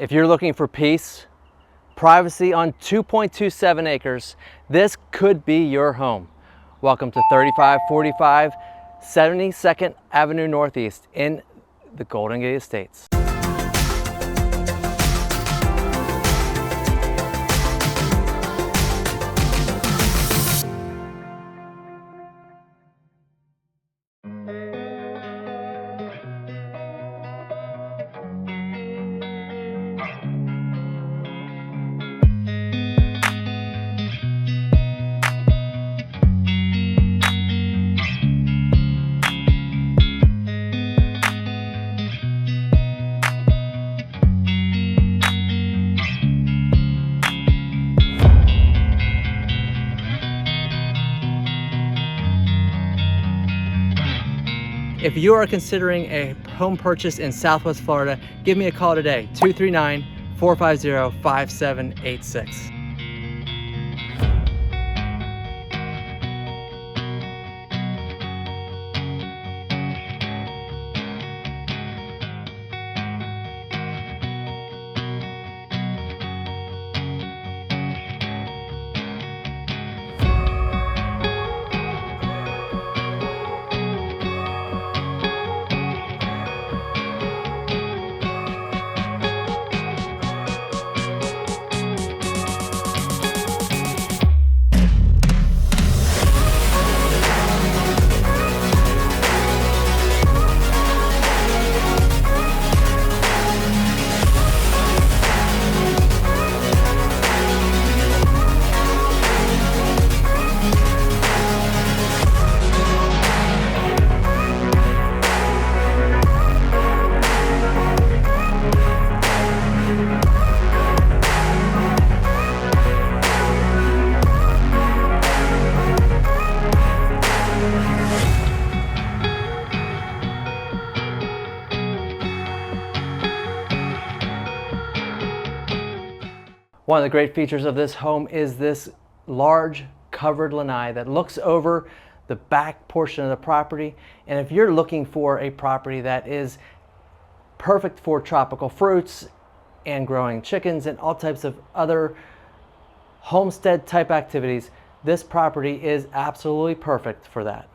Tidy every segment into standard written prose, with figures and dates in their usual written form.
If you're looking for peace, privacy on 2.27 acres, this could be your home. Welcome to 3545 72nd Avenue Northeast in the Golden Gate Estates. If you are considering a home purchase in Southwest Florida, give me a call today, 239-450-5786. One of the great features of this home is this large covered lanai that looks over the back portion of the property. And if you're looking for a property that is perfect for tropical fruits and growing chickens and all types of other homestead type activities, this property is absolutely perfect for that.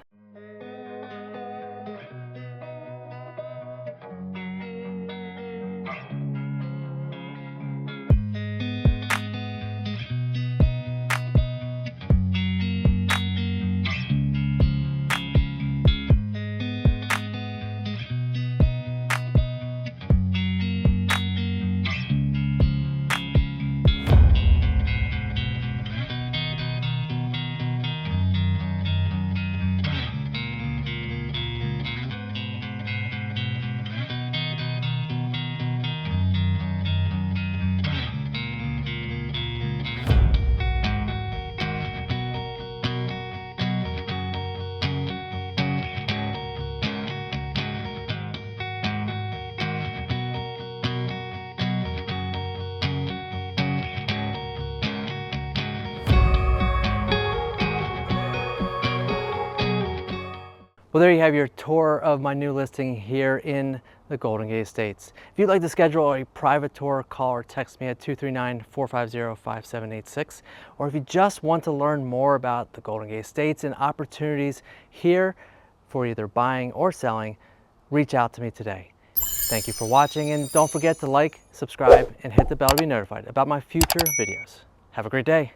Well, there you have your tour of my new listing here in the Golden Gate Estates. If you'd like to schedule a private tour, call or text me at 239-450-5786. Or if you just want to learn more about the Golden Gate Estates and opportunities here for either buying or selling, reach out to me today. Thank you for watching, and don't forget to like, subscribe, and hit the bell to be notified about my future videos. Have a great day.